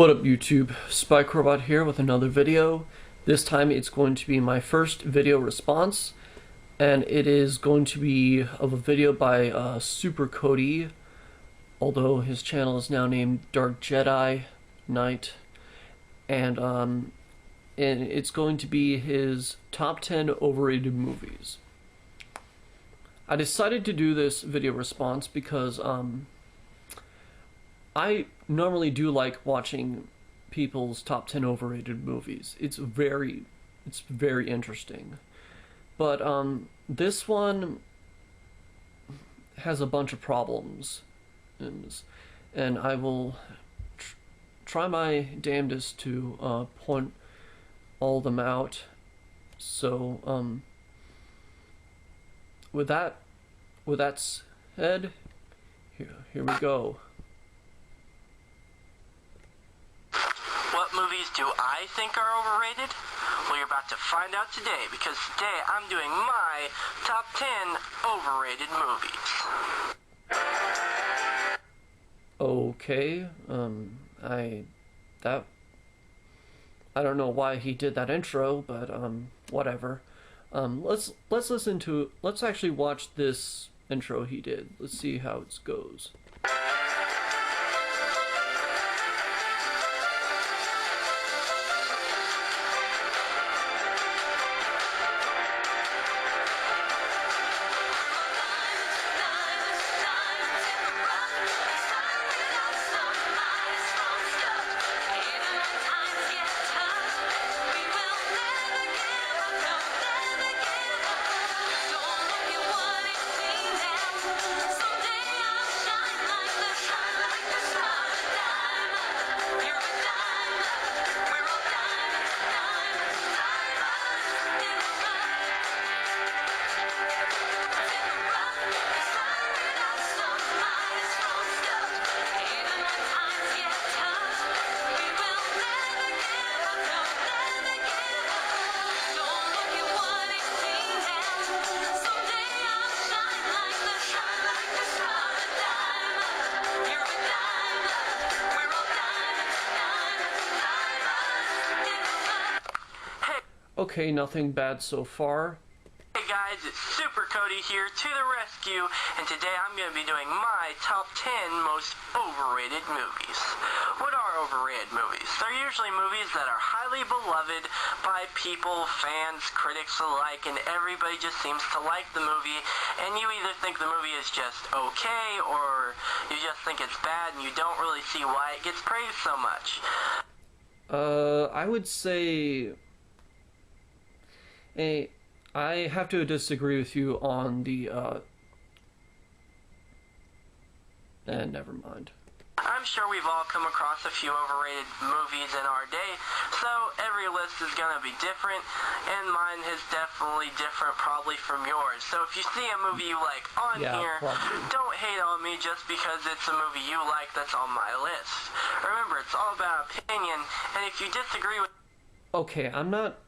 What up YouTube, Spike Robot here with another video. This time it's going to be my first video response, and it is going to be of a video by Super Cody, although his channel is now named Dark Jedi Knight, and it's going to be his top 10 overrated movies. I decided to do this video response because I normally do like watching people's top 10 overrated movies. It's very interesting. But this one has a bunch of problems, and I will try my damnedest to point all of them out. So with that said, here we go. What movies do I think are overrated? Well, you're about to find out today, because today I'm doing my top 10 overrated movies. Okay, I don't know why he did that intro, but whatever. Let's actually watch this intro he did. Let's see how it goes. Okay, nothing bad so far. Hey guys, it's Super Cody here to the rescue, and today I'm going to be doing my top 10 most overrated movies. What are overrated movies? They're usually movies that are highly beloved by people, fans, critics alike, and everybody just seems to like the movie, and you either think the movie is just okay, or you just think it's bad and you don't really see why it gets praised so much. I would say... I have to disagree with you on the, never mind. I'm sure we've all come across a few overrated movies in our day, so every list is going to be different, and mine is definitely different probably from yours. So if you see a movie you like on here, probably. Don't hate on me just because it's a movie you like that's on my list. Remember, it's all about opinion, and if you disagree with... Okay, I'm not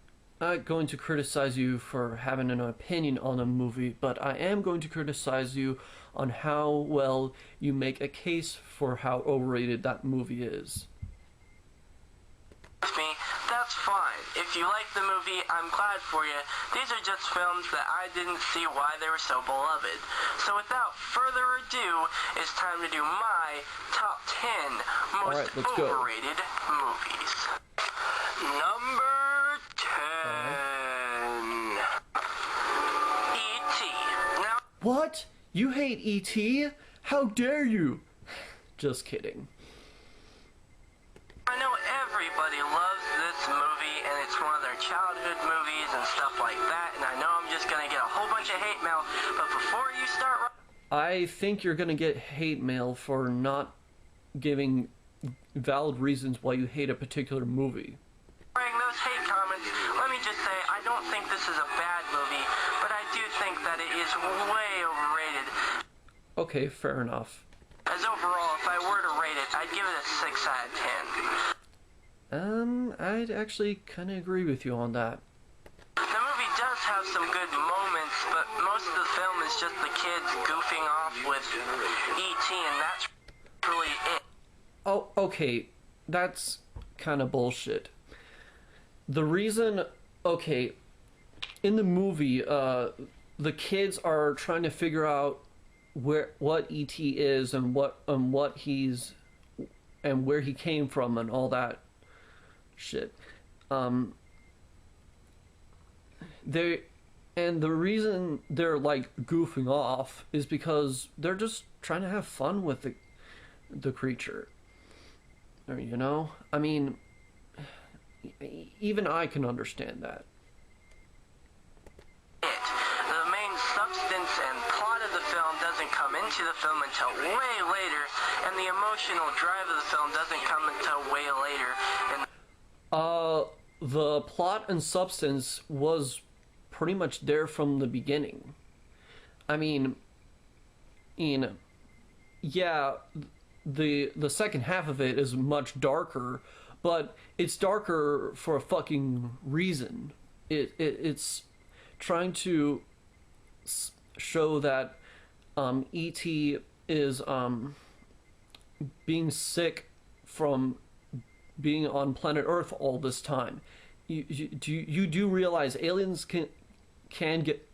going to criticize you for having an opinion on a movie, but I am going to criticize you on how well you make a case for how overrated that movie is. Me, that's fine. If you like the movie, I'm glad for you. These are just films that I didn't see why they were so beloved. So without further ado, it's time to do my top 10 most overrated movies. Number 10. E.T. Now, What? You hate E.T.? How dare you? Just kidding. I know everybody loves this movie, and it's one of their childhood movies and stuff like that, and I know I'm just gonna get a whole bunch of hate mail, but before you start... I think you're gonna get hate mail for not giving valid reasons why you hate a particular movie. Those hate comments, let me just say, I don't think this is a bad movie, but I do think that it is way overrated. Okay, fair enough. As overall, if I were to rate it, I'd give it a 6 out of 10. I'd actually kind of agree with you on that. The movie does have some good moments, but most of the film is just the kids goofing off with E.T., and that's really it. Oh, okay. That's kind of bullshit. The reason, okay, in the movie, the kids are trying to figure out what ET is and what he's and where he came from and all that shit. The reason they're like goofing off is because they're just trying to have fun with the creature. Or, you know, I mean, even I can understand that. The main substance and plot of the film doesn't come into the film until way later, and the emotional drive of the film doesn't come until way later. The plot and substance was pretty much there from the beginning. I mean, yeah, the second half of it is much darker, but it's darker for a fucking reason. It's trying to show that E.T. is being sick from being on planet Earth all this time. You do realize aliens can get,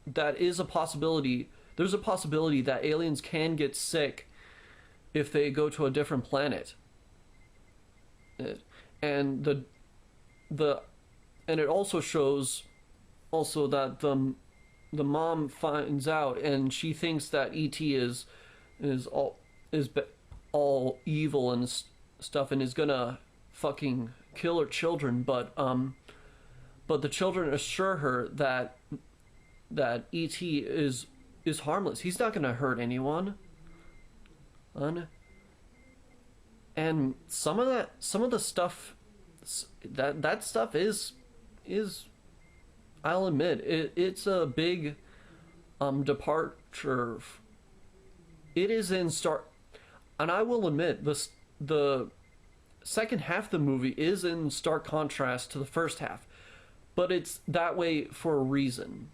that is a possibility. There's a possibility that aliens can get sick if they go to a different planet. And and it also shows also that the mom finds out and she thinks that E.T. is all evil and stuff and is gonna fucking kill her children, but the children assure her that E.T. is harmless. He's not gonna hurt anyone. And some of the stuff, that stuff is I'll admit it's a big departure. It is in and I will admit the second half of the movie is in stark contrast to the first half, but it's that way for a reason.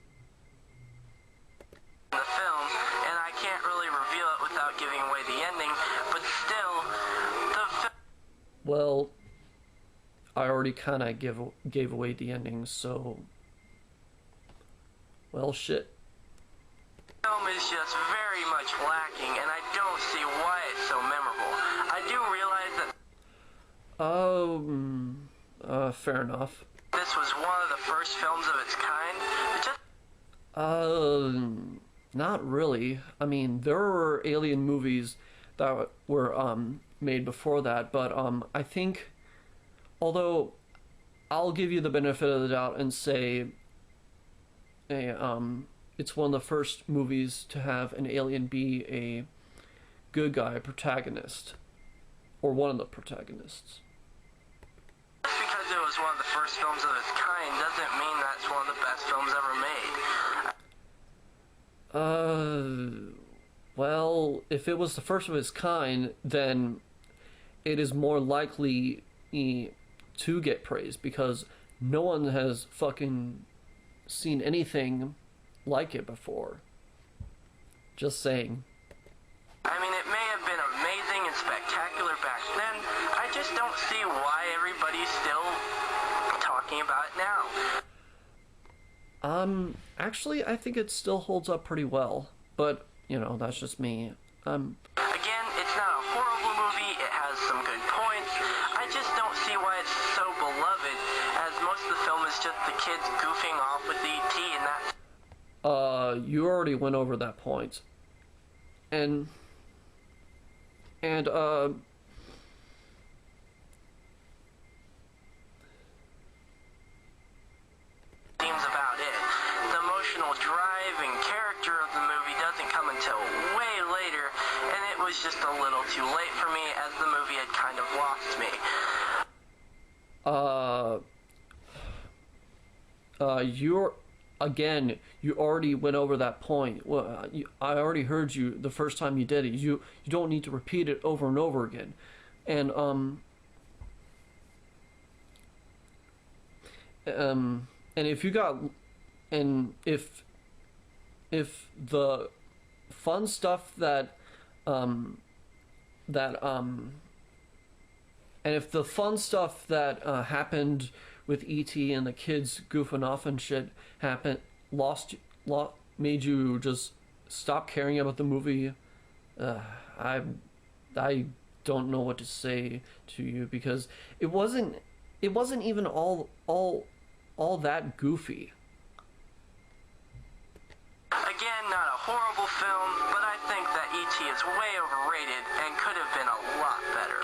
The film, and I can't really reveal it without giving away the ending, but still, well, I already kind of gave away the ending, so, well, shit. The film is just very much lacking, and I don't see why it's so memorable. I do realize that fair enough. This was one of the first films of its kind. Not really. I mean, there were alien movies that were made before that, but I think, although I'll give you the benefit of the doubt and say it's one of the first movies to have an alien be a good guy protagonist, or one of the protagonists. Just because it was one of the first films of its kind doesn't mean that's one of the best films ever made. Well, if it was the first of its kind, then it is more likely to get praised, because no one has fucking seen anything like it before. Just saying. I mean, it may have been amazing and spectacular back then. I just don't see why everybody's still talking about it now. Actually, I think it still holds up pretty well, but, you know, that's just me. Again, it's not a horrible movie, it has some good points. I just don't see why it's so beloved, as most of the film is just the kids goofing off with E.T. and that. You already went over that point. And Seems about it. The emotional drive and character of the movie doesn't come until way later, and it was just a little too late for me, as the movie had kind of lost me. You already went over that point. Well, I already heard you the first time you did it. You don't need to repeat it over and over again. And if you got, and if the fun stuff that And if the fun stuff that happened with E.T. and the kids goofing off and shit made you just stop caring about the movie, I don't know what to say to you, because it wasn't even all that goofy. Again, not a horrible film, but I think that E.T. is way overrated and could have been a lot better.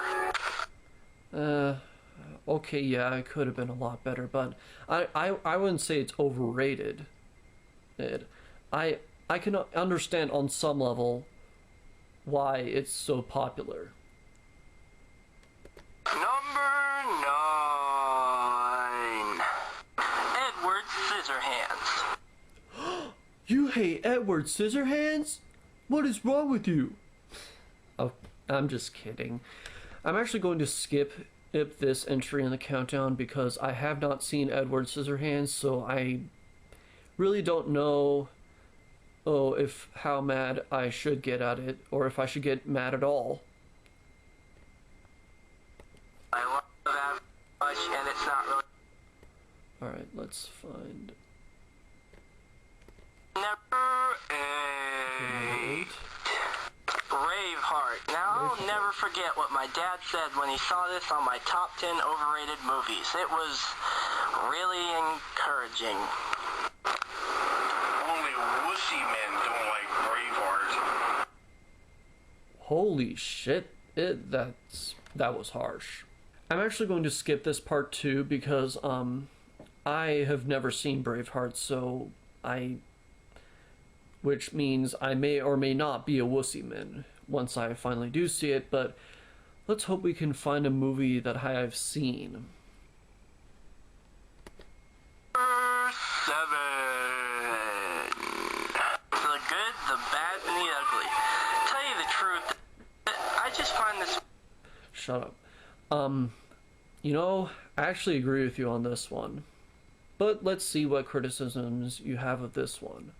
Okay, yeah, it could have been a lot better, but I wouldn't say it's overrated. I can understand on some level why it's so popular. Number 9. Edward Scissorhands. You hate Edward Scissorhands? What is wrong with you? Oh, I'm just kidding. I'm actually going to skip this entry in the countdown because I have not seen Edward Scissorhands, so I really don't know how mad I should get at it, or if I should get mad at all. I love that much, and it's not really... Alright, let's find... Number 8. Braveheart. Now, I'll never forget what my dad said when he saw this on my top 10 overrated movies. It was really encouraging. Only wussy men don't like Braveheart. Holy shit, that was harsh. I'm actually going to skip this part too because I have never seen Braveheart, so which means I may or may not be a wussy man once I finally do see it, but let's hope we can find a movie that I have seen. Number 7. The Good, the Bad, and the Ugly. Tell you the truth, I just find this... Shut up. You know, I actually agree with you on this one. But let's see what criticisms you have of this one.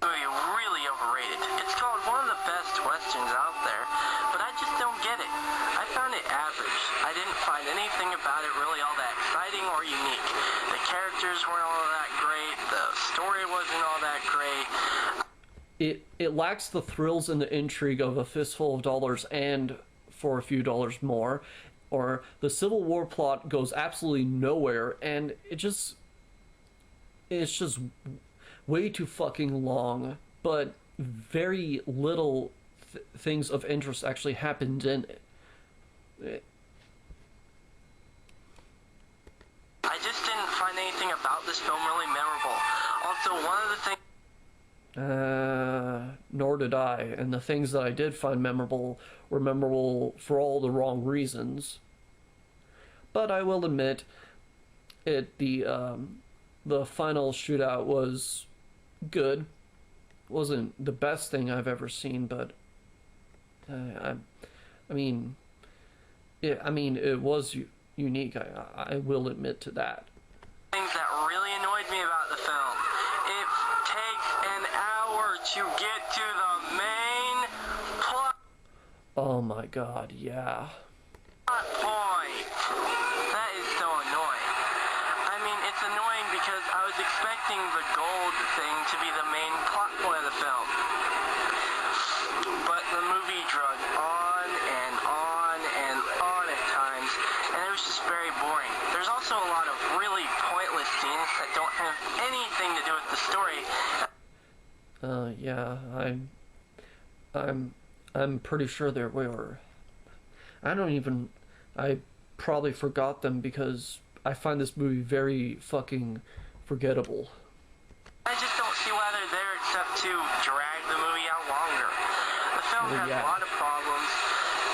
Really overrated. It's called one of the best westerns out there, but I just don't get it. I found it average. I didn't find anything about it really all that exciting or unique. The characters weren't all that great. The story wasn't all that great. It lacks the thrills and the intrigue of A Fistful of Dollars and For a Few Dollars More, or the Civil War plot goes absolutely nowhere, and it's just way too fucking long, but very little things of interest actually happened in it. I just didn't find anything about this film really memorable. Also, one of the things... Nor did I, and the things that I did find memorable were memorable for all the wrong reasons. But I will admit, the final shootout was good. Wasn't the best thing I've ever seen, but it was unique. I will admit to that. Things that really annoyed me about the film. It takes an hour to get to the main plot Oh my god, yeah. point. That is so annoying. I mean, it's annoying because I was expecting the gold thing to be the main plot point of the film. But the movie drug on and on and on at times, and it was just very boring. There's also a lot of really pointless scenes that don't have anything to do with the story. Yeah, I'm pretty sure there were. I probably forgot them because I find this movie very fucking forgettable. I just don't see why they're there except to drag the movie out longer. The film has a lot of problems,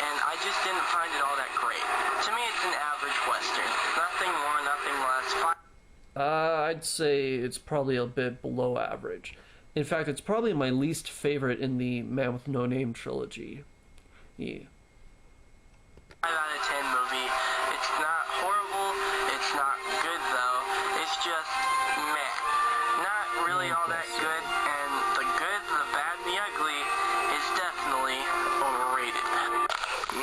and I just didn't find it all that great. To me, it's an average Western. Nothing more, nothing less. I'd say it's probably a bit below average. In fact, it's probably my least favorite in the Man with No Name trilogy. Yeah. 5 out of 10 movie. It's not horrible. It's not good though. It's just meh. Not really all that good. And the good, the bad, and the ugly is definitely overrated.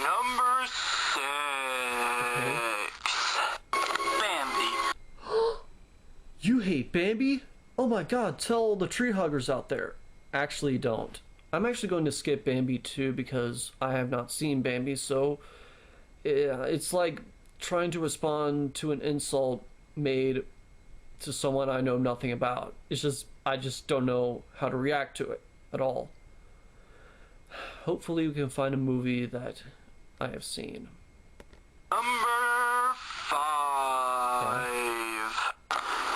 Number 6. You hate Bambi? Oh my god, tell all the tree huggers out there. Actually, don't. I'm actually going to skip Bambi too because I have not seen Bambi, so it's like trying to respond to an insult made to someone I know nothing about. I just don't know how to react to it at all. Hopefully we can find a movie that I have seen. Number 5.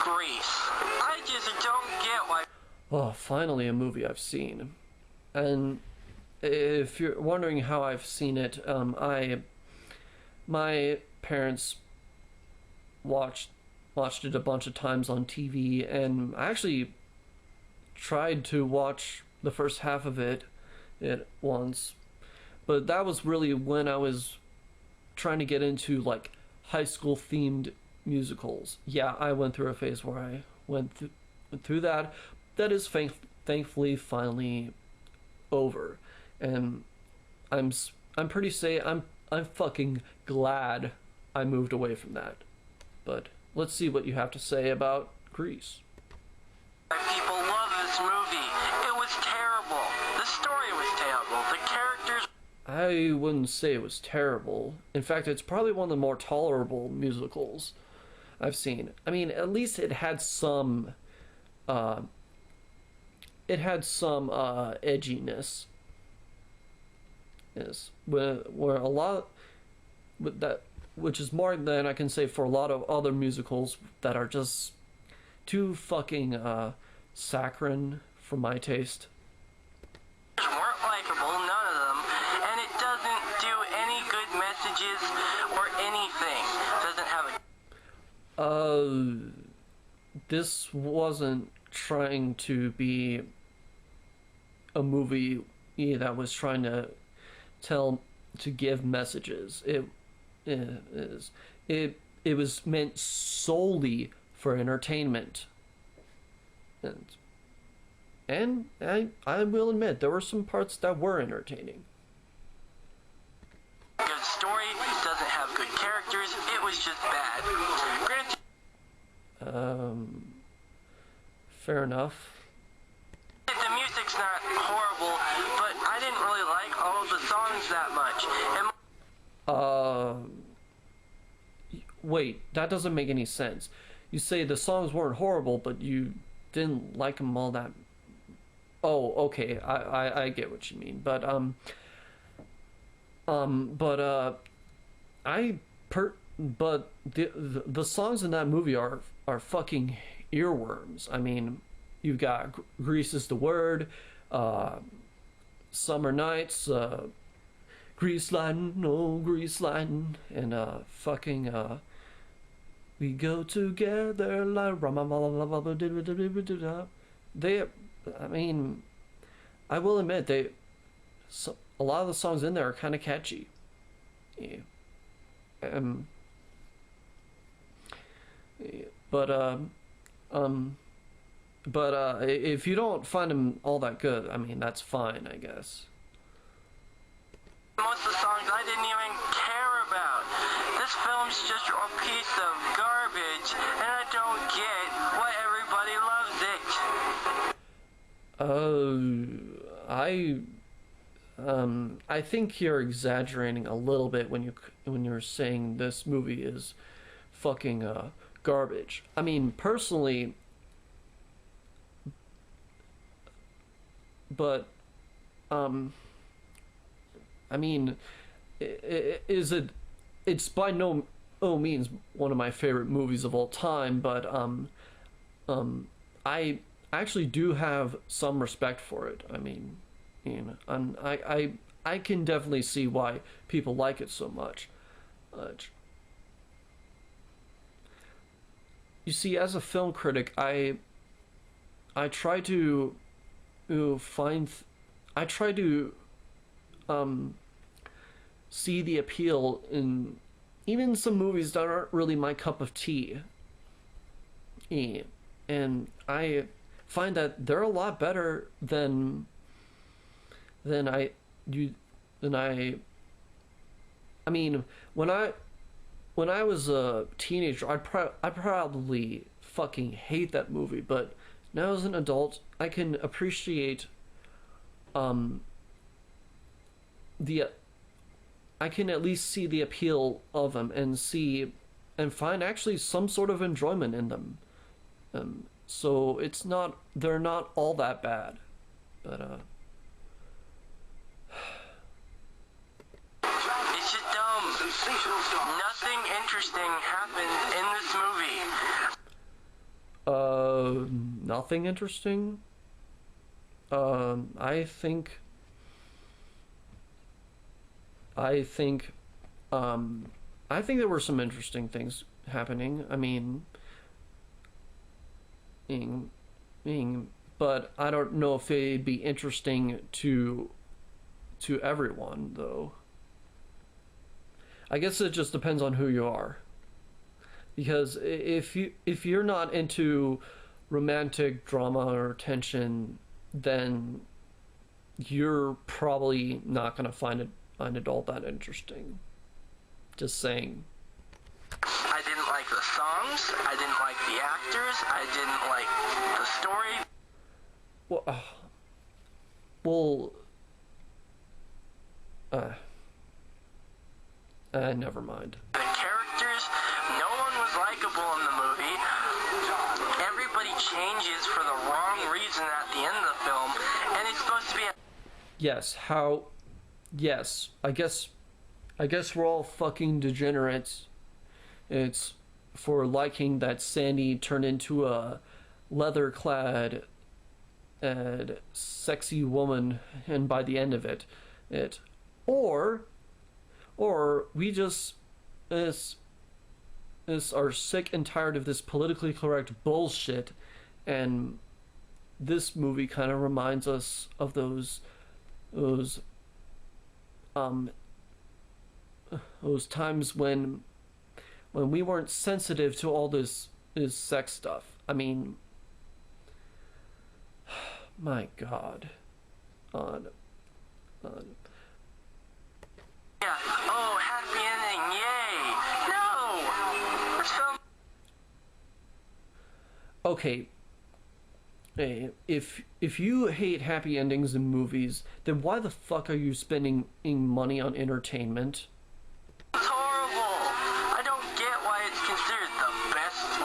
Grease. I just don't get why. Oh, finally a movie I've seen. And if you're wondering how I've seen it, my parents watched it a bunch of times on TV, and I actually tried to watch the first half of it at once, but that was really when I was trying to get into like high school themed musicals. Yeah, I went through a phase where I went through that. That is thankfully finally over, and I'm fucking glad I moved away from that. But let's see what you have to say about Grease. People love this movie. It was terrible. The story was terrible. The characters. I wouldn't say it was terrible. In fact, it's probably one of the more tolerable musicals I've seen. I mean, at least it had some edginess. Yes, where a lot with that, which is more than I can say for a lot of other musicals that are just too fucking saccharine for my taste. Weren't likable, none of them, and it doesn't do any good messages or anything. Doesn't have a. This wasn't trying to be a movie that was trying to give messages. It was meant solely for entertainment. And I will admit there were some parts that were entertaining. Good story, doesn't have good characters, it was just bad. Fair enough. The music's not horrible, but I didn't really like all of the songs that much. Wait, that doesn't make any sense. You say the songs weren't horrible, but you didn't like them all that. Oh, okay, I get what you mean, but the songs in that movie are fucking earworms. I mean, you've got Grease is the Word, Summer Nights, Grease Lightning, oh Grease Lightning, and fucking We Go Together like they. I mean, I will admit a lot of the songs in there are kind of catchy. Yeah. But if you don't find them all that good, I mean, that's fine, I guess. Most of the songs I didn't even care about. This film's just a piece of garbage, and I don't get why everybody loves it. I think you're exaggerating a little bit when you're saying this movie is fucking garbage. I mean, personally, but I mean, it's by no means one of my favorite movies of all time, but I actually do have some respect for it. I mean, you know, I can definitely see why people like it so much. You see, as a film critic, I try to see the appeal in even some movies that aren't really my cup of tea. And I find that they're a lot better than I mean, when when I was a teenager, I probably fucking hate that movie, but now as an adult, I can appreciate the I can at least see the appeal of them and find actually some sort of enjoyment in them. So they're not all that bad, but It's just dumb. Nothing interesting happened in this movie. nothing interesting. I think there were some interesting things happening. I mean, but I don't know if they'd be interesting to everyone, though. I guess it just depends on who you are. Because if you're not into romantic drama or tension, then you're probably not gonna find it all that interesting. Just saying. I didn't like the songs. I didn't like the actors. I didn't like the story. Never mind. The characters, no one was likable in the movie. Everybody changes for the wrong reason at the end of the film, and it's supposed to be Yes, I guess we're all fucking degenerates. It's for liking that Sandy turned into a leather-clad and sexy woman, and by the end of it, or we just are sick and tired of this politically correct bullshit, and this movie kind of reminds us of those times when we weren't sensitive to all this sex stuff. I mean, my God. Yeah. Oh, happy ending! Yay! No. This film. Okay. Hey, if you hate happy endings in movies, then why the fuck are you spending money on entertainment? It's horrible. I don't get why it's considered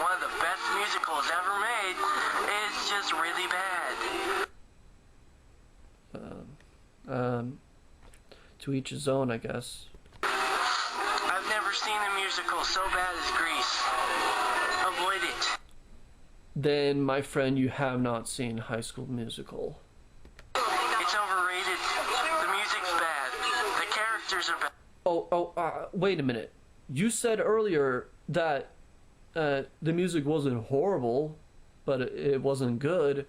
one of the best musicals ever made. It's just really bad. To each his own, I guess. I've never seen a musical so bad as Grease. Avoid it. Then, my friend, you have not seen High School Musical. It's overrated. The music's bad. The characters are bad. Wait a minute. You said earlier that the music wasn't horrible, but it wasn't good.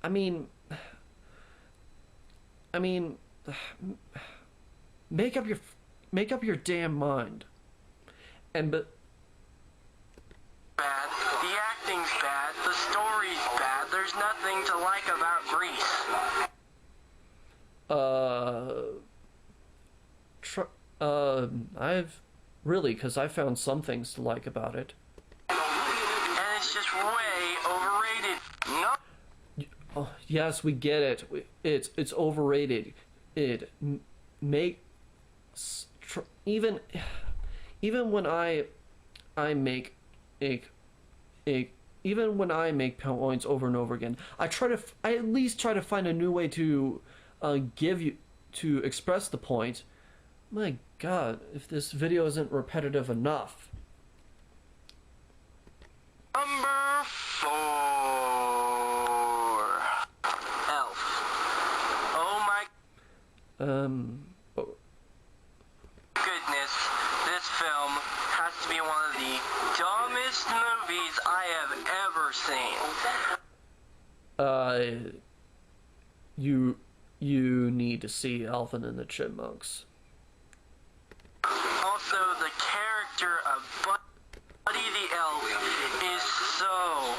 I mean, make up your damn mind. But bad. The acting's bad. The story's bad. There's nothing to like about Grease. because I found some things to like about it. And it's just way overrated. No. Oh, yes, we get it. It's overrated. It makes even when I make even when I make points over and over again, I at least try to find a new way to express the point. My God, if this video isn't repetitive enough. Number 4. Elf. Oh my goodness, this film has to be one of the dumbest movies I have ever seen. You need to see Alvin and the Chipmunks. Also, the character of Buddy the Elf is so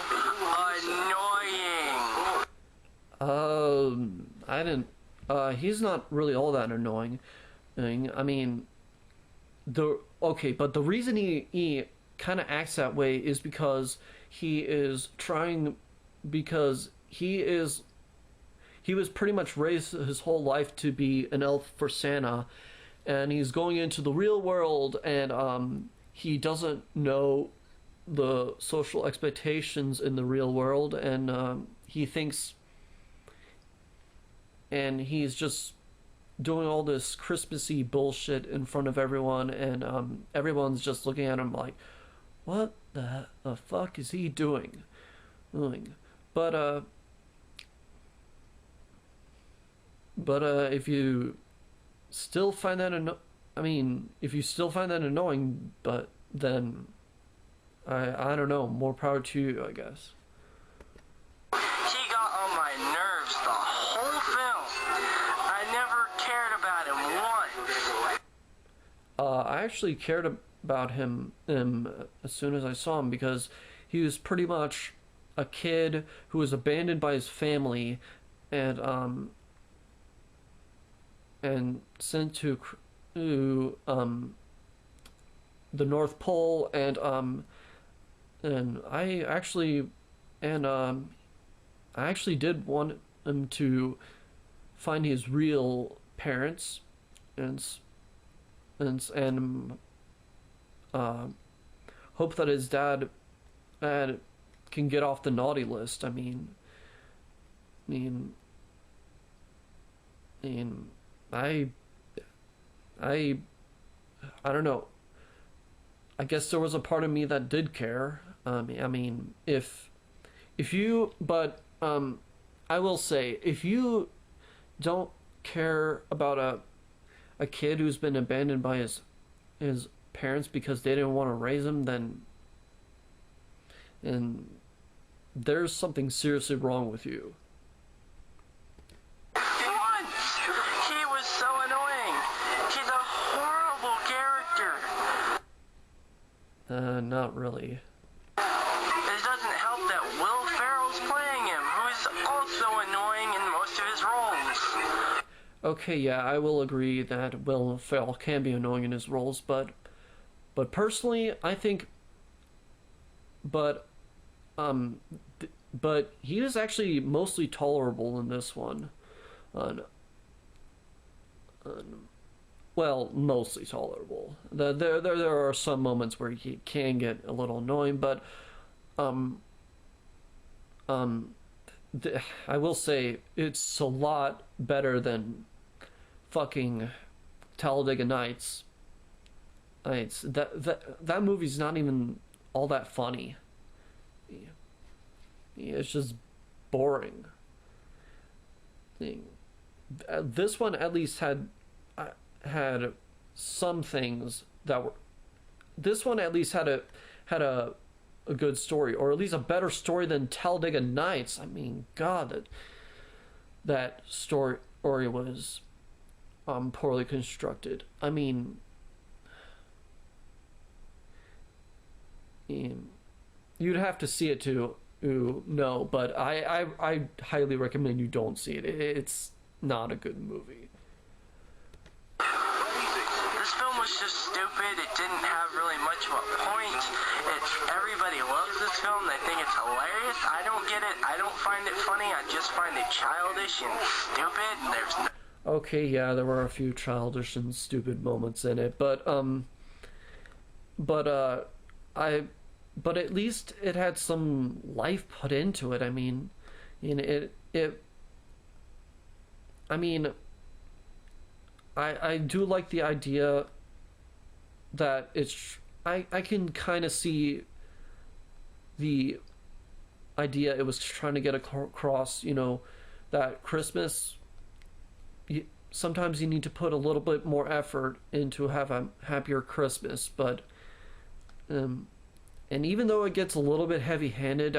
annoying. He's not really all that annoying. I mean, but the reason he kind of acts that way is because he is trying, because he was pretty much raised his whole life to be an elf for Santa, and he's going into the real world, and he doesn't know the social expectations in the real world, and he thinks, and he's just doing all this Christmassy bullshit in front of everyone, and everyone's just looking at him like, what the fuck is he doing? But if you still find that if you still find that annoying, but then I don't know, more power to you, I guess. He got on my nerves the whole film. I never cared about him once. I actually cared about him as soon as I saw him, because he was pretty much a kid who was abandoned by his family and sent to the North Pole, and I actually did want him to find his real parents and hope that his dad can get off the naughty list. I don't know. I guess there was a part of me that did care. I will say, if you don't care about a kid who's been abandoned by his parents because they didn't want to raise him, then there's something seriously wrong with you. He was so annoying. He's a horrible character. Not really. It doesn't help that Will Ferrell's playing him, who is also annoying in most of his roles. Okay, yeah, I will agree that Will Ferrell can be annoying in his roles, but personally, I think, but he is actually mostly tolerable in this one. Well, mostly tolerable. There are some moments where he can get a little annoying, but I will say it's a lot better than fucking Talladega Nights. That movie's not even all that funny. It's just boring. This one at least had some things that were. This one at least had a good story, or at least a better story than Talladega Nights. I mean, God, that story was poorly constructed. I mean, you'd have to see it to know, but I highly recommend you don't see it. It's not a good movie. This film was just stupid. It didn't have really much of a point. Everybody loves this film. They think it's hilarious. I don't get it. I don't find it funny. I just find it childish and stupid. And there's no... Okay, yeah, there were a few childish and stupid moments in it, but at least it had some life put into it. I mean, I do like the idea that I can kind of see the idea it was trying to get across, that Christmas, sometimes you need to put a little bit more effort into have a happier Christmas, but and even though it gets a little bit heavy-handed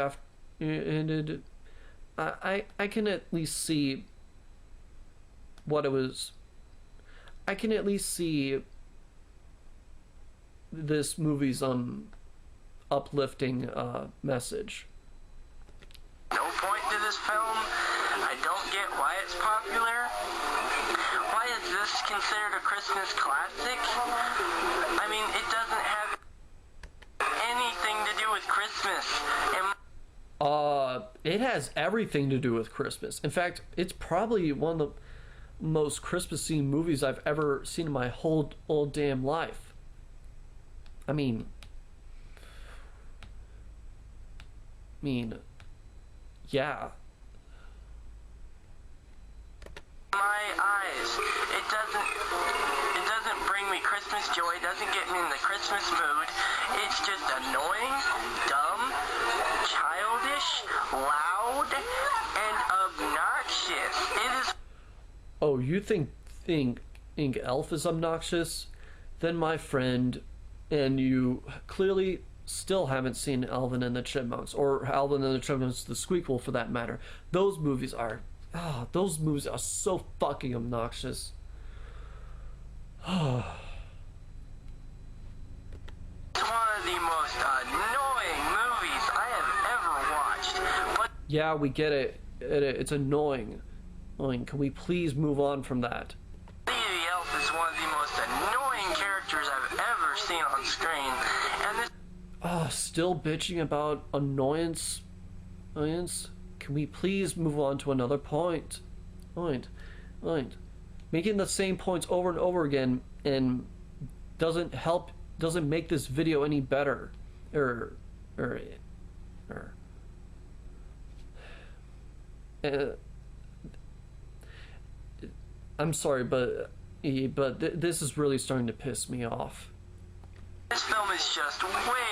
I can at least see what it was. I can at least see this movie's uplifting message. No point to this film. I don't get why it's popular. Why is this this considered a Christmas classic? I mean, it doesn't have anything to do with Christmas. It has everything to do with Christmas. In fact, it's probably one of the most Christmassy movies I've ever seen in my whole damn life. I mean, yeah. My eyes. It doesn't bring me Christmas joy. It doesn't get me in the Christmas mood. It's just annoying, dumb, childish, loud, and obnoxious. It is. Oh, you think Elf is obnoxious? Then my friend, and you clearly still haven't seen Alvin and the Chipmunks, or Alvin and the Chipmunks the Squeakquel for that matter. Those movies are so fucking obnoxious. One of the most annoying movies I have ever watched. But yeah, we get it. It's annoying. Can we please move on from that? the Elf is one of the most annoying characters I've ever seen on screen, and this. Still bitching about annoyance? Can we please move on to another point? Making the same points over and over again and doesn't make this video any better. I'm sorry, but this is really starting to piss me off. This film is just way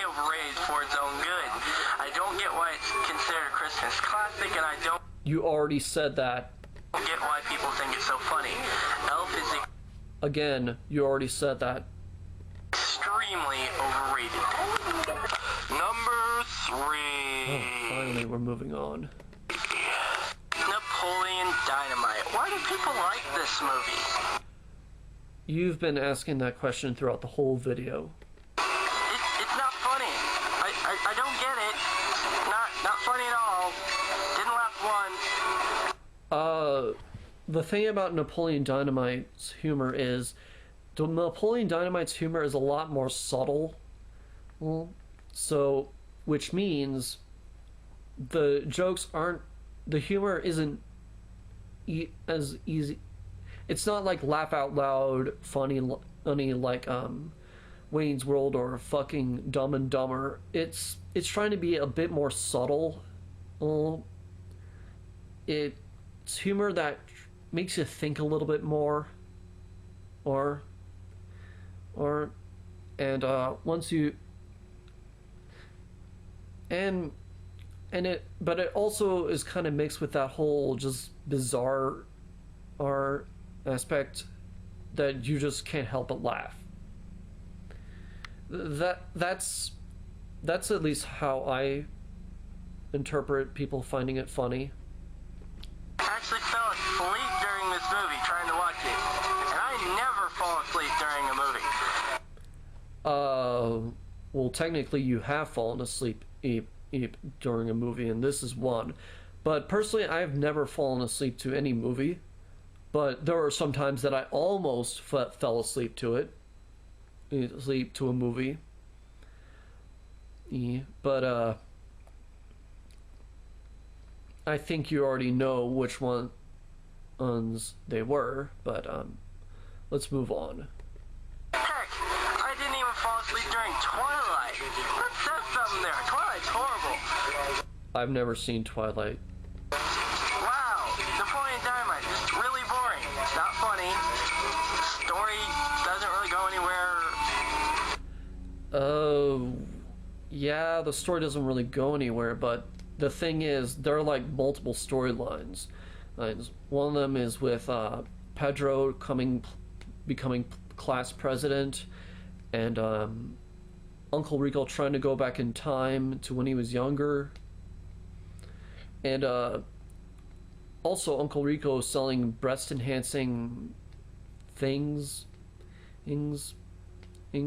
overrated for its own good. I don't get why it's considered a Christmas classic, and I don't You already said that. get why people think it's so funny. Elf is Again, you already said that. extremely overrated. Number 3. Finally, we're moving on. Napoleon Dynamite. Why do people like this movie? You've been asking that question throughout the whole video. It's not funny. I don't get it. Not funny at all. Didn't laugh once. The thing about Napoleon Dynamite's humor is Napoleon Dynamite's humor is a lot more subtle. So, which means the humor isn't as easy. It's not like laugh out loud, funny like Wayne's World or fucking Dumb and Dumber. It's trying to be a bit more subtle. It's humor that makes you think a little bit more, but it also is kind of mixed with that whole just bizarre aspect that you just can't help but laugh. That's at least how I interpret people finding it funny. I actually fell asleep during this movie trying to watch it. And I never fall asleep during a movie. Well, technically you have fallen asleep during a movie, and this is one. But personally, I've never fallen asleep to any movie. But there are some times that I almost fell asleep to a movie. But I think you already know which ones they were. But let's move on. Heck, I didn't even fall asleep during Twilight. That says something there. Twilight's horrible. I've never seen Twilight. Wow, Napoleon Dynamite, just really boring. It's not funny. Story doesn't really go anywhere. Yeah, the story doesn't really go anywhere, but the thing is, there are like multiple storylines. One of them is with Pedro becoming class president, and Uncle Rico trying to go back in time to when he was younger, and also Uncle Rico selling breast-enhancing things.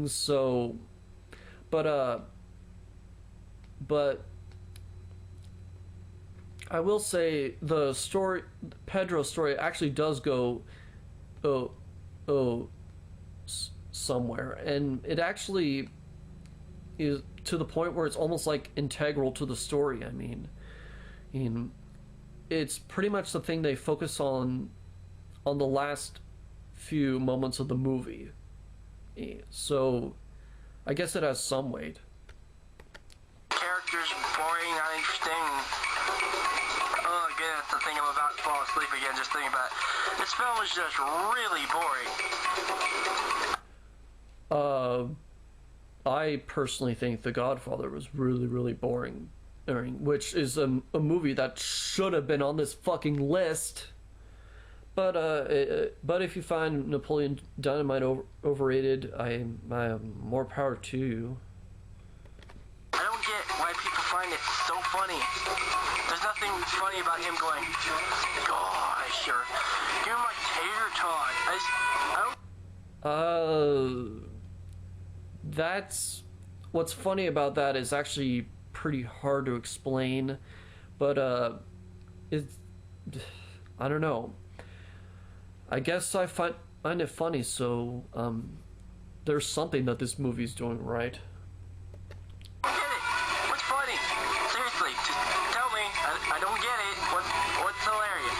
So, but I will say the story, Pedro's story, actually does go oh, somewhere, and it actually is to the point where it's almost like integral to the story. I mean, it's pretty much the thing they focus on the last few moments of the movie. So I guess it has some weight. Characters boring, not interesting. Oh, again, that's the thing. I'm about to fall asleep again just thinking about it. This film was just really boring. I personally think The Godfather was really, really boring, which is a movie that should have been on this fucking list. But if you find Napoleon Dynamite overrated, I am more power to you. I don't get why people find it so funny. There's nothing funny about him going, gosh, or give him my tater tot. I don't... That's what's funny about that is actually pretty hard to explain, but it's, I don't know. I guess I find it funny, so there's something that this movie's doing right. I don't get it. What's funny? Seriously, just tell me. I don't get it. What's hilarious?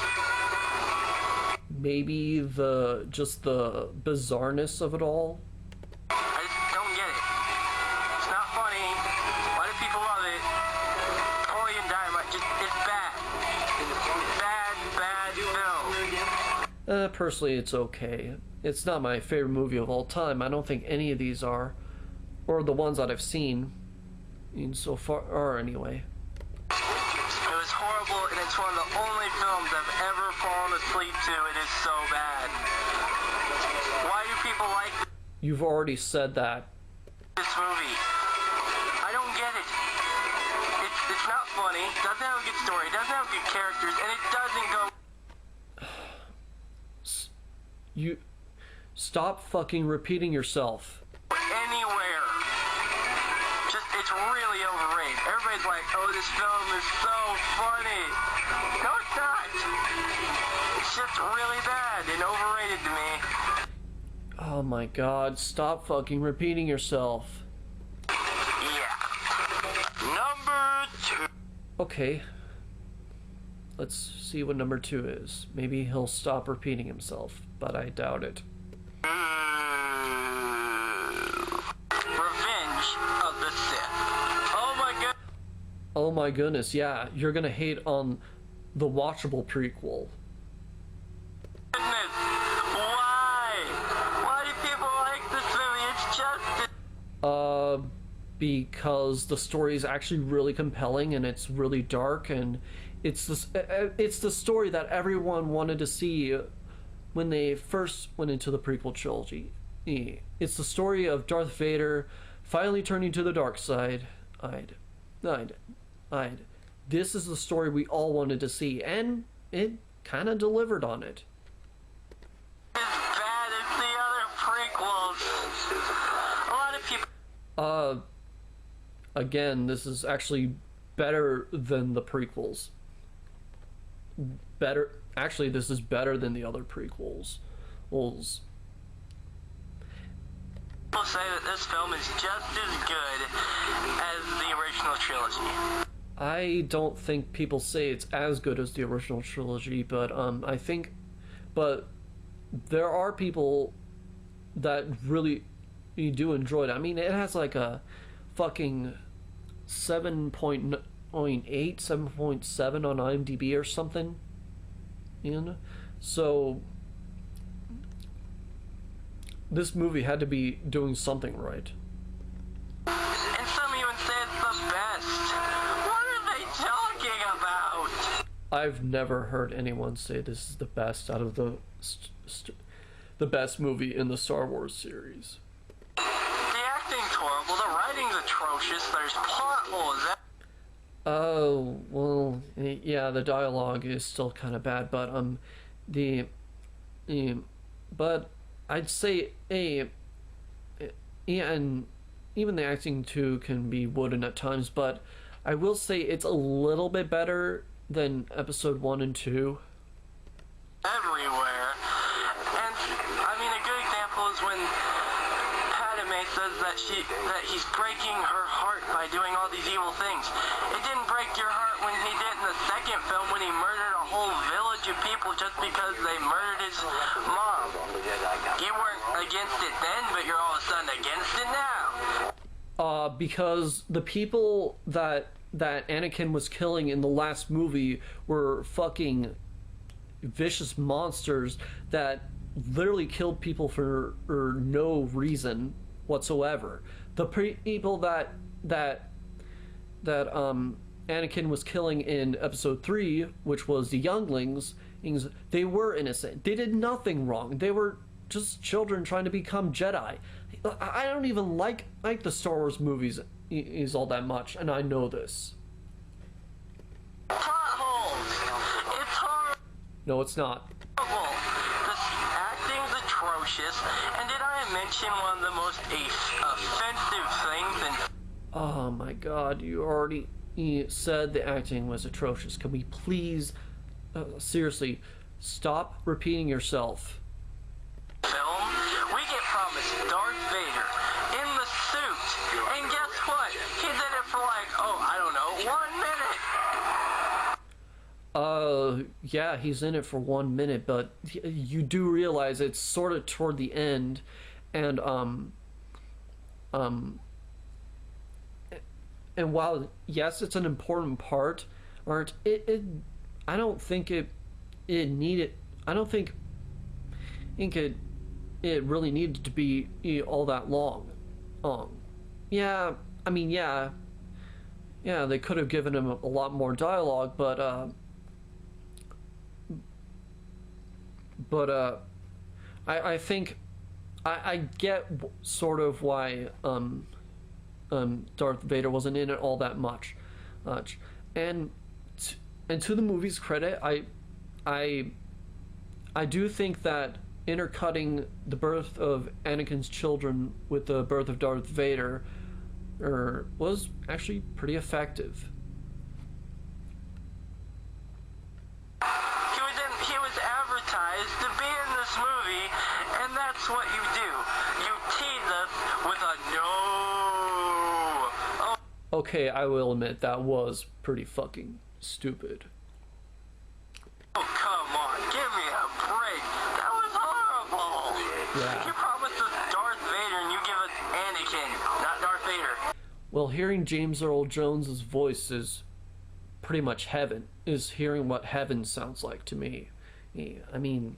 Maybe just the bizarreness of it all. I just don't get it. It's not funny. Why do people love it? Napoleon Dynamite, it's bad. Bad film. Personally, it's okay. It's not my favorite movie of all time. I don't think any of these are, or the ones that I've seen, so far, or anyway. It was horrible, and it's one of the only films I've ever fallen asleep to. It is so bad. Why do people like You've already said that. this movie? I don't get it. It's not funny, doesn't have a good story, doesn't have good characters, and it doesn't go... You stop fucking repeating yourself. anywhere. It's really overrated. Everybody's like, oh, this film is so funny. No, it's not. It's just really bad and overrated to me. Oh my god, stop fucking repeating yourself. Yeah. Number 2. Okay. Let's see what number 2 is. Maybe he'll stop repeating himself, but I doubt it. Revenge of the Sith. Oh my god. Oh my goodness, yeah, you're gonna hate on the watchable prequel. Goodness. Why? Why do people like this movie? It's just... Because the story is actually really compelling and it's really dark, and it's the story that everyone wanted to see when they first went into the prequel trilogy. It's the story of Darth Vader finally turning to the dark side. This is the story we all wanted to see, and it kind of delivered on it. As bad as the other prequels. A lot of people... Again, this is actually better than the prequels. Actually, this is better than the other prequels. People say that this film is just as good as the original trilogy. I don't think people say it's as good as the original trilogy, but but there are people that really do enjoy it. I mean, it has like a fucking 7.8, 7.7 on IMDb or something. So this movie had to be doing something right. And some even say it's the best. What are they talking about? I've never heard anyone say this is the best out of the best movie in the Star Wars series. The acting's horrible, the writing's atrocious, there's plot holes. Oh, well, yeah, the dialogue is still kind of bad, but but I'd say and even the acting too can be wooden at times, but I will say it's a little bit better than episode 1 and 2. Everywhere. And, I mean, a good says that he's breaking her heart by doing all these evil things. It didn't break your heart when he did in the second film when he murdered a whole village of people just because they murdered his mom. You weren't against it then, but you're all of a sudden against it now. Because the people that Anakin was killing in the last movie were fucking vicious monsters that literally killed people for no reason whatsoever. The people that Anakin was killing in Episode 3, which was the younglings, they were innocent. They did nothing wrong. They were just children trying to become Jedi. I don't even like the Star Wars movies is all that much, and I know this. Plot holes. It's horrible. No, it's not. The acting's atrocious, and did I mention one of the most offensive things in... Oh my god, you already said the acting was atrocious. Can we please, seriously, stop repeating yourself? Film, we get promised Darth Vader in the suit, and guess what? He's in it for like, I don't know, 1 minute. Yeah, he's in it for 1 minute, but you do realize it's sort of toward the end, and and while yes, it's an important part, I don't think it needed. I don't think it really needed to be all that long. Yeah, I mean, yeah, they could have given him a lot more dialogue, but I think I get sort of why Darth Vader wasn't in it all that much, and to the movie's credit, I do think that intercutting the birth of Anakin's children with the birth of Darth Vader was actually pretty effective. He was advertised to be in this movie, and that's what you do. You tease us with a no. Okay, I will admit that was pretty fucking stupid. Oh, come on, give me a break. That was horrible. Yeah. You promised us Darth Vader and you give us Anakin, not Darth Vader. Well, hearing James Earl Jones's voice is pretty much heaven, is hearing what heaven sounds like to me. I mean,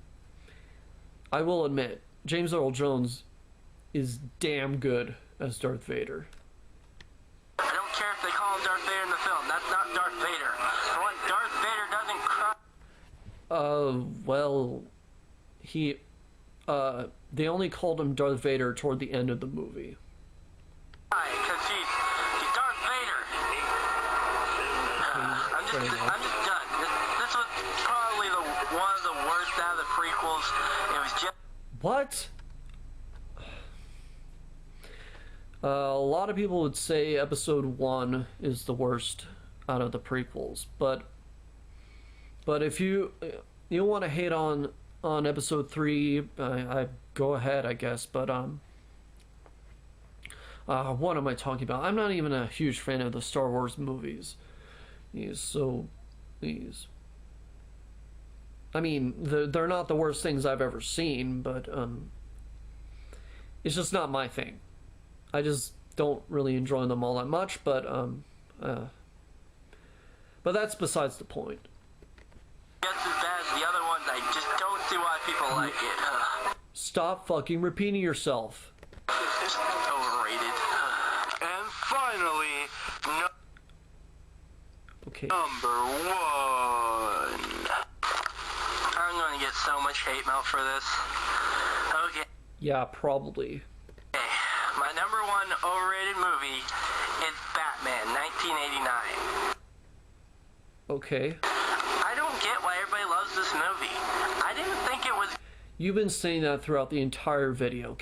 I will admit, James Earl Jones is damn good as Darth Vader. I don't care if they call him Darth Vader in the film. That's not Darth Vader. For one, Darth Vader doesn't cry. Well, they only called him Darth Vader toward the end of the movie. Because he's Darth Vader. I'm just done. This was probably one of the worst out of the prequels. It was just... What? A lot of people would say Episode 1 is the worst out of the prequels, but if you want to hate on Episode 3, I go ahead, I guess. But what am I talking about? I'm not even a huge fan of the Star Wars movies. I mean, they're not the worst things I've ever seen, but it's just not my thing. I just don't really enjoy them all that much, but that's besides the point. Just as bad as the other ones. I just don't see why people like it. Stop fucking repeating yourself. Overrated. And finally, Okay. number 1. I'm going to get so much hate mail for this. Okay. Yeah, probably. My number 1 overrated movie is Batman, 1989. Okay. I don't get why everybody loves this movie. I didn't think it was... You've been saying that throughout the entire video.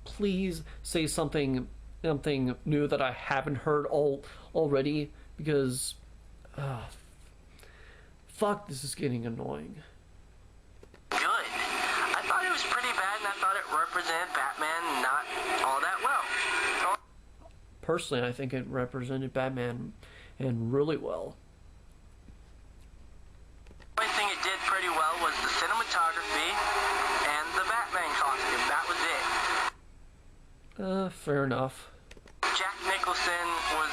Please say something new that I haven't heard already, because fuck, this is getting annoying. Good. I thought it was pretty bad, and I thought it represented Batman not all that well. personally, I think it represented Batman and really well. The only thing it did pretty well was the cinematography and the Batman costume. That was it. Fair enough. Jack Nicholson was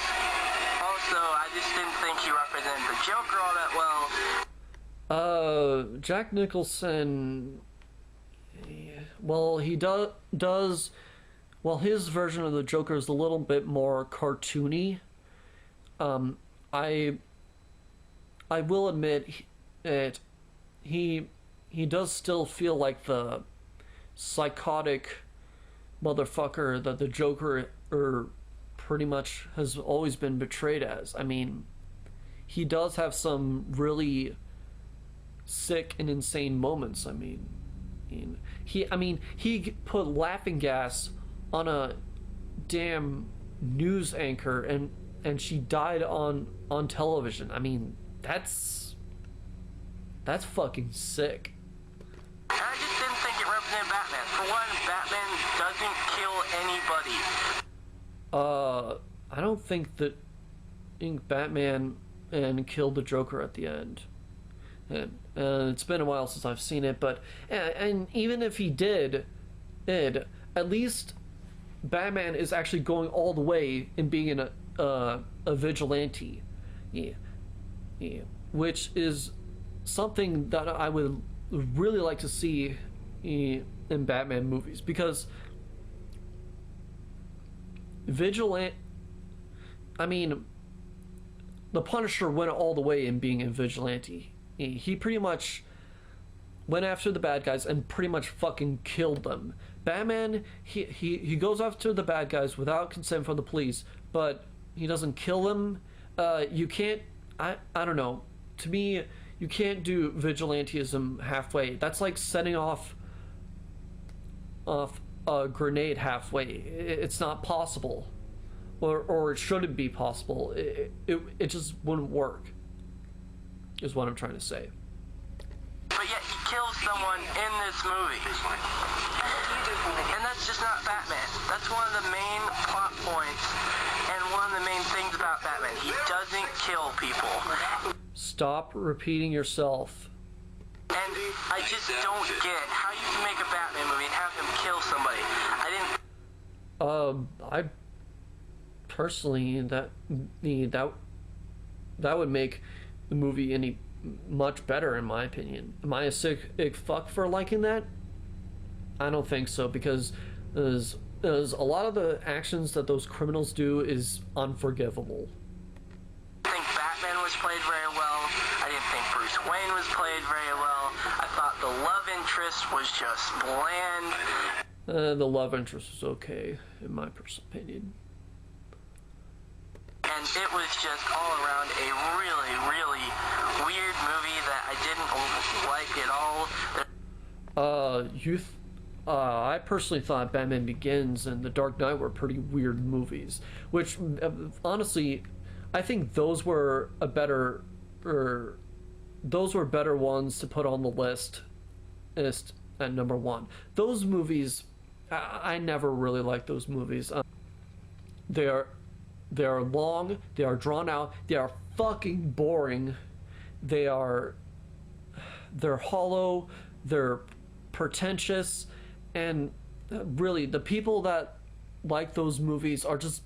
also, I just didn't think he represented the Joker all that well. Jack Nicholson, well, he does, well, his version of the Joker is a little bit more cartoony. I will admit that he does still feel like the psychotic motherfucker that the Joker pretty much has always been portrayed as. I mean, he does have some really sick and insane moments. I mean, he put laughing gas on a damn news anchor and she died on television. I mean, that's fucking sick. I just didn't think it represented Batman. For one, Batman doesn't kill anybody. I don't think that Batman and killed the Joker at the end. And it's been a while since I've seen it, but and even if he did, at least Batman is actually going all the way in being a vigilante, which is something that I would really like to see in Batman movies, because I mean, the Punisher went all the way in being a vigilante. He pretty much went after the bad guys and pretty much fucking killed them. Batman, he goes after the bad guys without consent from the police, but he doesn't kill them. You can't, I don't know. To me, you can't do vigilantism halfway. That's like setting off a grenade halfway. It's not possible. Or it shouldn't be possible. It just wouldn't work, is what I'm trying to say. But yet he kills someone in this movie. And that's just not Batman. That's one of the main plot points and one of the main things about Batman. He doesn't kill people. Stop repeating yourself. And I just don't get how you can make a Batman movie and have him kill somebody. I personally, that would make the movie any much better, in my opinion. Am I a sick fuck for liking that? I don't think so, because there's a lot of the actions that those criminals do is unforgivable. I think Batman was played very well. I didn't think Bruce Wayne was played very well. I thought the love interest was just bland. The love interest was okay, in my personal opinion. And it was just all around a really, really weird movie that I didn't like at all. I personally thought Batman Begins and The Dark Knight were pretty weird movies, which, honestly, I think those were better ones to put on the list at number one. Those movies, I never really liked those movies. They are long, they are drawn out, they are fucking boring, they're hollow, they're pretentious, and really, the people that like those movies are just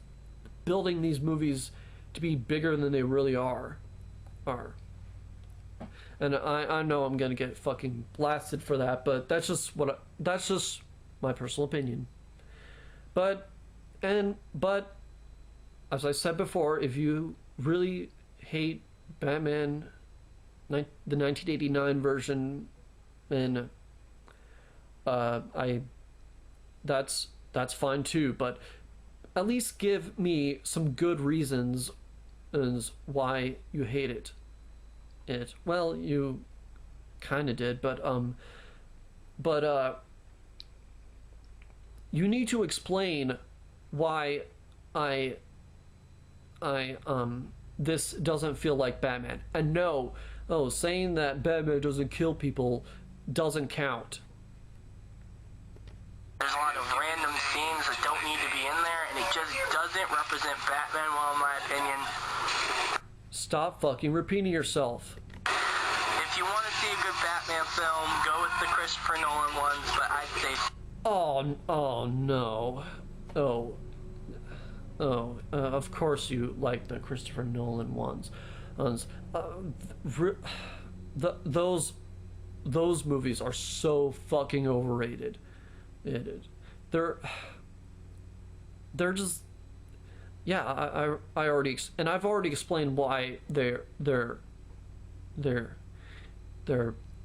building these movies to be bigger than they really are. And I know I'm gonna get fucking blasted for that, but that's just my personal opinion. But as I said before, if you really hate Batman, the 1989 version, then that's fine too. But at least give me some good reasons as why you hate it. Well, you kind of did, but you need to explain why this doesn't feel like Batman. And no, saying that Batman doesn't kill people doesn't count. There's a lot of random scenes that don't need to be in there, and it just doesn't can't represent Batman well, in my opinion. Stop fucking repeating yourself. If you want to see a good Batman film, go with the Christopher Nolan ones, but I'd say... Oh no. Of course you like the Christopher Nolan ones. Those movies are so fucking overrated. They're just, yeah. I already, and I've already explained why they're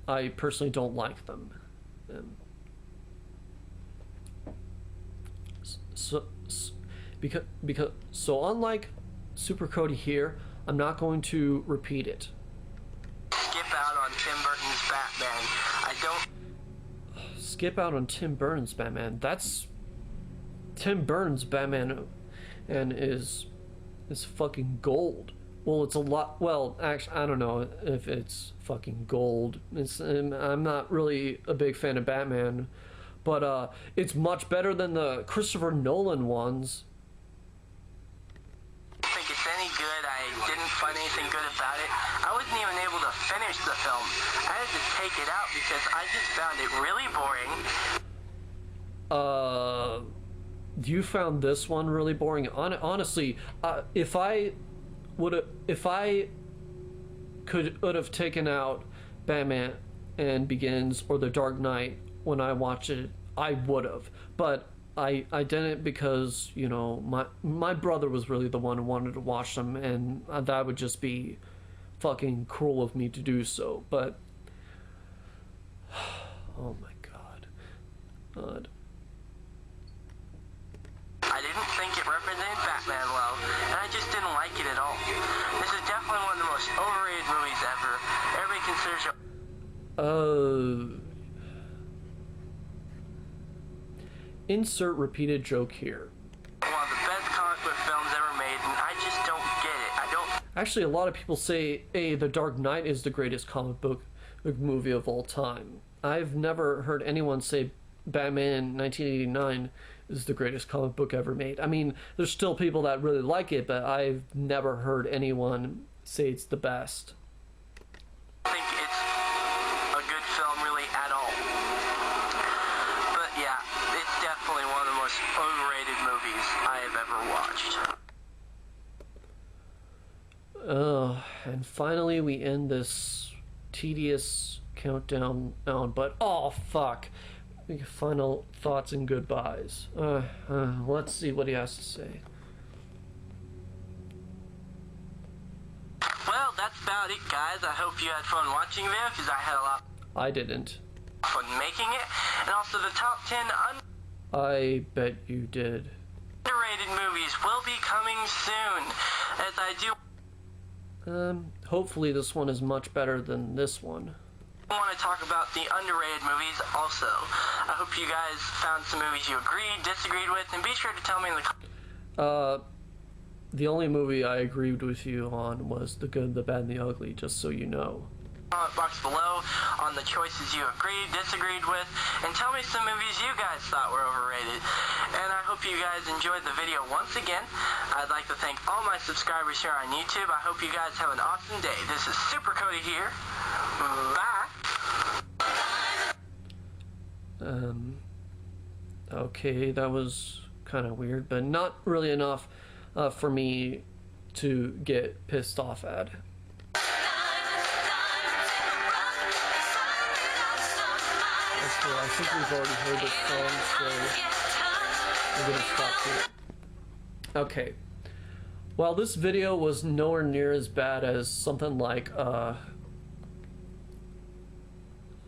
I personally don't like them. So unlike Super Cody here, I'm not going to repeat it. Skip out on Tim Burton's Batman. I don't... Skip out on Tim Burton's Batman. That's... Tim Burton's Batman and is fucking gold. Well, it's a lot... Well, actually, I don't know if it's fucking gold. I'm not really a big fan of Batman, but it's much better than the Christopher Nolan ones. I don't think it's any good. I didn't find anything good about it. I wasn't even able to finish the film. I had to take it out because I just found it really boring. You found this one really boring? Honestly, if I would have taken out Batman and Begins or The Dark Knight when I watched it, I would have. But I didn't because, you know, my brother was really the one who wanted to watch them, and that would just be fucking cruel of me to do so. But oh my god. I didn't think it represented Batman well, and I just didn't like it at all. This is definitely one of the most overrated movies ever. Everybody considers it... Insert repeated joke here. one of the best comic book films ever made, and I just don't get it. I don't... Actually, a lot of people say, hey, The Dark Knight is the greatest comic book movie of all time. I've never heard anyone say Batman 1989 is the greatest comic book ever made. I mean, there's still people that really like it, but I've never heard anyone say it's the best. I think it's a good film really at all. But yeah, it's definitely one of the most overrated movies I have ever watched. And finally we end this tedious countdown, but oh fuck. Final thoughts and goodbyes. Let's see what he has to say. Well, that's about it, guys. I hope you had fun watching this, because I had a lot I didn't. of fun making it. And also the top 10 I bet you did. underrated movies will be coming soon, as I do Hopefully this one is much better than this one. want to talk about the underrated movies also. I hope you guys found some movies you agreed, disagreed with, and be sure to tell me in the comments. The only movie I agreed with you on was The Good, the Bad, and the Ugly, just so you know. Comment box below on the choices you agreed, disagreed with, and tell me some movies you guys thought were overrated. And I hope you guys enjoyed the video once again. I'd like to thank all my subscribers here on YouTube. I hope you guys have an awesome day. This is Super Cody here. Bye. Okay, that was kind of weird, but not really enough for me to get pissed off at. Okay, I think we've already heard this song, so we're gonna stop here. Okay. Well, this video was nowhere near as bad as something like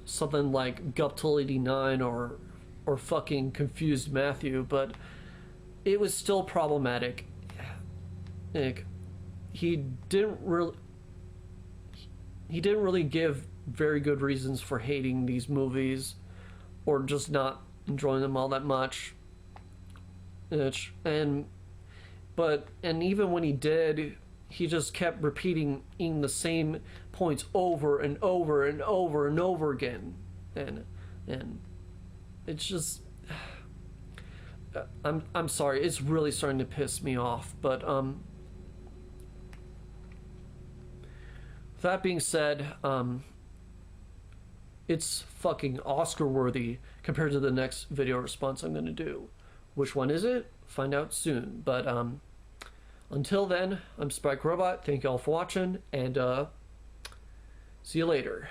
Guptil 89 or fucking Confused Matthew, but it was still problematic. Like, he didn't really give very good reasons for hating these movies or just not enjoying them all that much. And even when he did, he just kept repeating the same points over and over and over and over again, and it's just I'm sorry, it's really starting to piss me off, but that being said, it's fucking Oscar worthy compared to the next video response I'm going to do. Which one is it? Find out soon. But until then, I'm Spike Robot. Thank you all for watching, and see you later.